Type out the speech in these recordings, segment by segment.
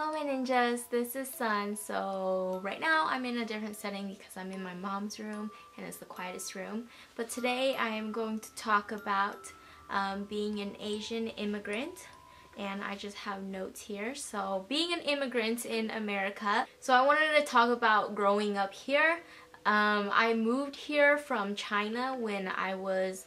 Hello my ninjas, this is Sun. So right now I'm in a different setting because I'm in my mom's room and it's the quietest room. But today I am going to talk about being an Asian immigrant, and I just have notes here. So being an immigrant in America. So I wanted to talk about growing up here. I moved here from China when I was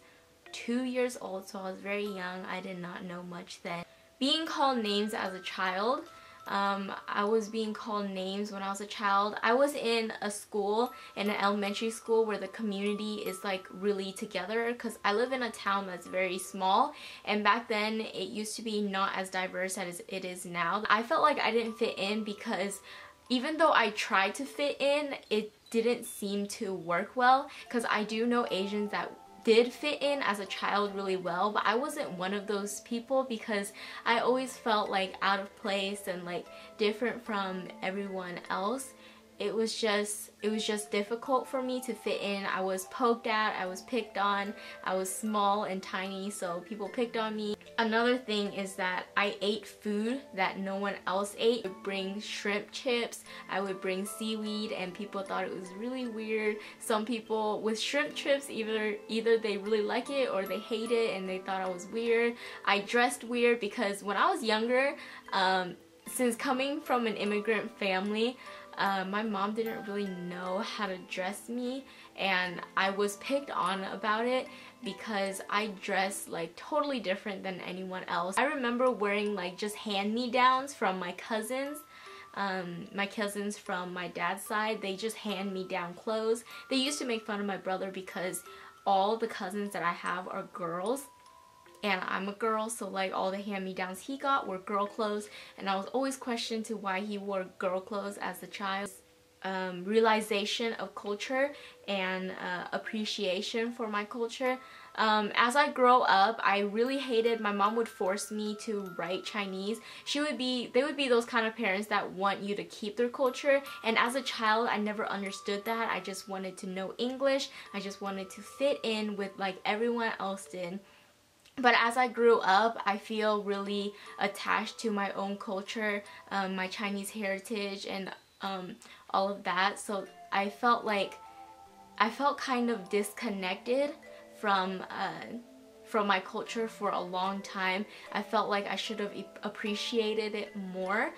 2 years old, so I was very young. I did not know much then. Being called names as a child. I was being called names when I was a child. I was in a school, in an elementary school, where the community is like really together, because I live in a town that's very small, and back then it used to be not as diverse as it is now. I felt like I didn't fit in because even though I tried to fit in, it didn't seem to work well, because I do know Asians that did fit in as a child really well, but I wasn't one of those people because I always felt like out of place and like different from everyone else. It was just difficult for me to fit in. I was poked at, I was picked on, I was small and tiny, so people picked on me. Another thing is that I ate food that no one else ate. I would bring shrimp chips, I would bring seaweed, and people thought it was really weird. Some people with shrimp chips, either they really like it or they hate it and they thought I was weird. I dressed weird because when I was younger, since coming from an immigrant family, my mom didn't really know how to dress me, and I was picked on about it because I dressed like totally different than anyone else. I remember wearing like just hand-me-downs from my cousins. My cousins from my dad's side, they just hand me down clothes. They used to make fun of my brother because all the cousins that I have are girls, and I'm a girl, so like all the hand-me-downs he got were girl clothes, and I was always questioned to why he wore girl clothes as a child. Realization of culture and appreciation for my culture. As I grow up, I really hated, my mom would force me to write Chinese. They would be those kind of parents that want you to keep their culture, and as a child I never understood that. I just wanted to know English. I just wanted to fit in with like everyone else did. But as I grew up, I feel really attached to my own culture, my Chinese heritage, and all of that. So I felt kind of disconnected from my culture for a long time. I felt like I should have appreciated it more.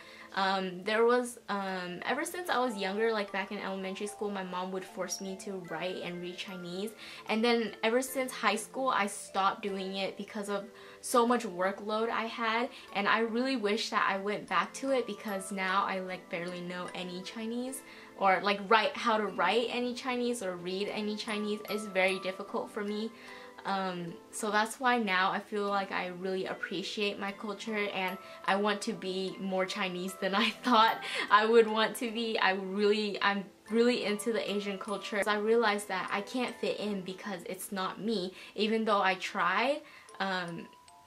There was, ever since I was younger, like back in elementary school, my mom would force me to write and read Chinese. And then ever since high school, I stopped doing it because of so much workload I had. And I really wish that I went back to it, because now I like barely know any Chinese, or like how to write any Chinese or read any Chinese. It's very difficult for me. So that's why now I feel like I really appreciate my culture, and I want to be more Chinese than I thought I would want to be. I'm really into the Asian culture. So I realized that I can't fit in because it's not me. Even though I try,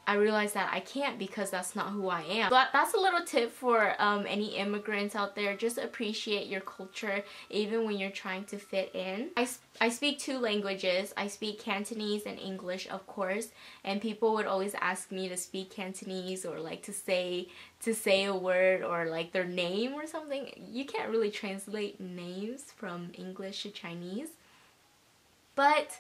I realized that I can't because that's not who I am. So that's a little tip for any immigrants out there. Just appreciate your culture even when you're trying to fit in. I speak 2 languages. I speak Cantonese and English, of course, and people would always ask me to speak Cantonese or like to say a word or like their name or something. You can't really translate names from English to Chinese. But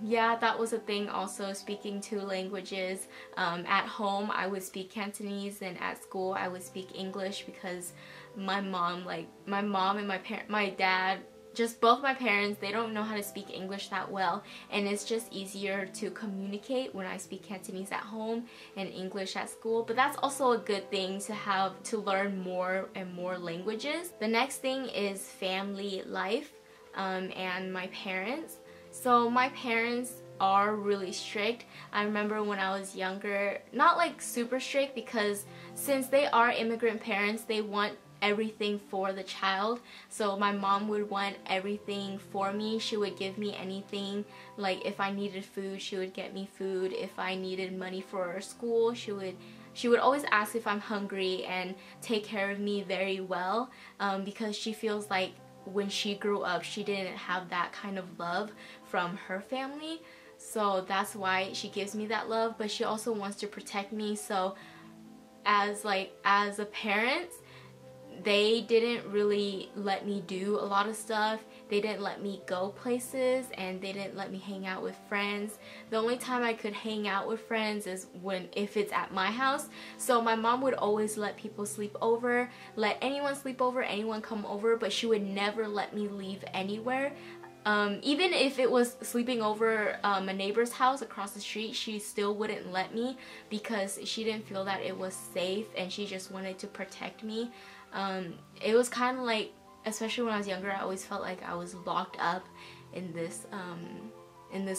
yeah, that was a thing also, speaking 2 languages. At home I would speak Cantonese, and at school I would speak English because my mom and my dad, just both my parents, they don't know how to speak English that well, and it's just easier to communicate when I speak Cantonese at home and English at school. But that's also a good thing to have, to learn more and more languages. The next thing is family life, and my parents. So my parents are really strict. I remember when I was younger, not like super strict, because since they are immigrant parents, they want everything for the child. So my mom would want everything for me. She would give me anything. Like if I needed food, she would get me food. If I needed money for school, she would always ask if I'm hungry and take care of me very well, because she feels like when she grew up, she didn't have that kind of love from her family. So that's why she gives me that love, but she also wants to protect me. So as a parent, they didn't really let me do a lot of stuff. They didn't let me go places, and they didn't let me hang out with friends. The only time I could hang out with friends is if it's at my house. So my mom would always let people sleep over, let anyone sleep over, anyone come over, but she would never let me leave anywhere. Even if it was sleeping over a neighbor's house across the street, she still wouldn't let me because she didn't feel that it was safe, and she just wanted to protect me. It was kind of like, especially when I was younger, I always felt like I was locked up in this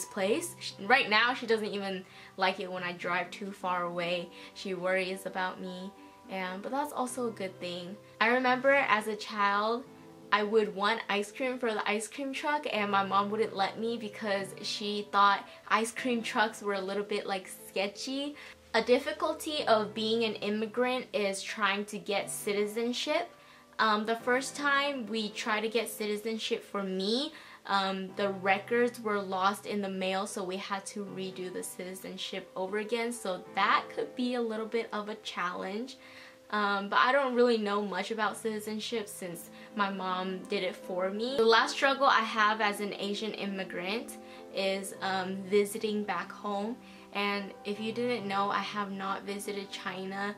place. Right now, she doesn't even like it when I drive too far away. She worries about me, but that's also a good thing. I remember as a child, I would want ice cream for the ice cream truck, and my mom wouldn't let me because she thought ice cream trucks were a little bit like sketchy. A difficulty of being an immigrant is trying to get citizenship. The first time we tried to get citizenship for me, the records were lost in the mail, so we had to redo the citizenship over again, so that could be a little bit of a challenge. But I don't really know much about citizenship since my mom did it for me. The last struggle I have as an Asian immigrant is visiting back home. And if you didn't know, I have not visited China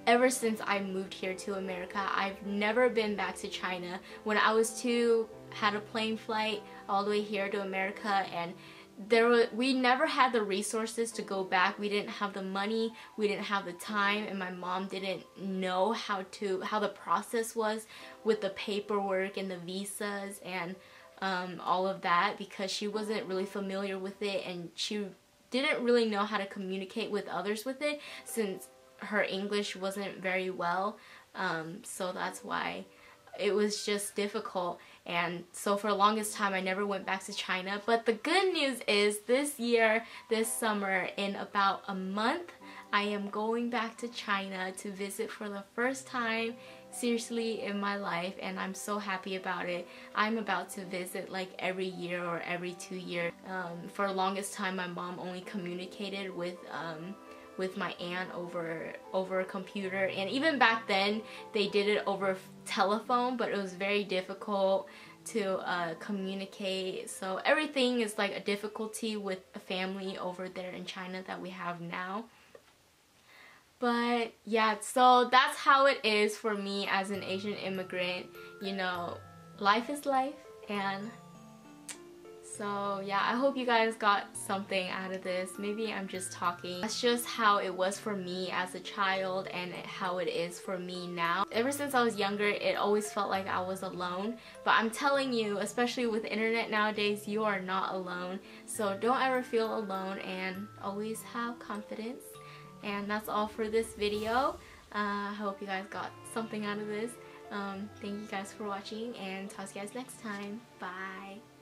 ever since I moved here to America. I've never been back to China. When I was 2, had a plane flight all the way here to America, and we never had the resources to go back. We didn't have the money, we didn't have the time, and my mom didn't know how the process was with the paperwork and the visas and all of that, because she wasn't really familiar with it, and she didn't really know how to communicate with others with it since her English wasn't very well. So that's why it was just difficult. And so for the longest time I never went back to China. But the good news is this year, this summer, in about a month, I am going back to China to visit for the first time seriously in my life, and I'm so happy about it. I'm about to visit like every year or every 2 years. For the longest time my mom only communicated with my aunt over a computer, and even back then they did it over telephone, but it was very difficult to communicate. So everything is like a difficulty with a family over there in China that we have now. But yeah, so that's how it is for me as an Asian immigrant. You know, life is life. And so yeah, I hope you guys got something out of this. Maybe I'm just talking. That's just how it was for me as a child and how it is for me now. Ever since I was younger, it always felt like I was alone. But I'm telling you, especially with the internet nowadays, you are not alone. So don't ever feel alone, and always have confidence. And that's all for this video. I hope you guys got something out of this. Thank you guys for watching, and talk to you guys next time. Bye.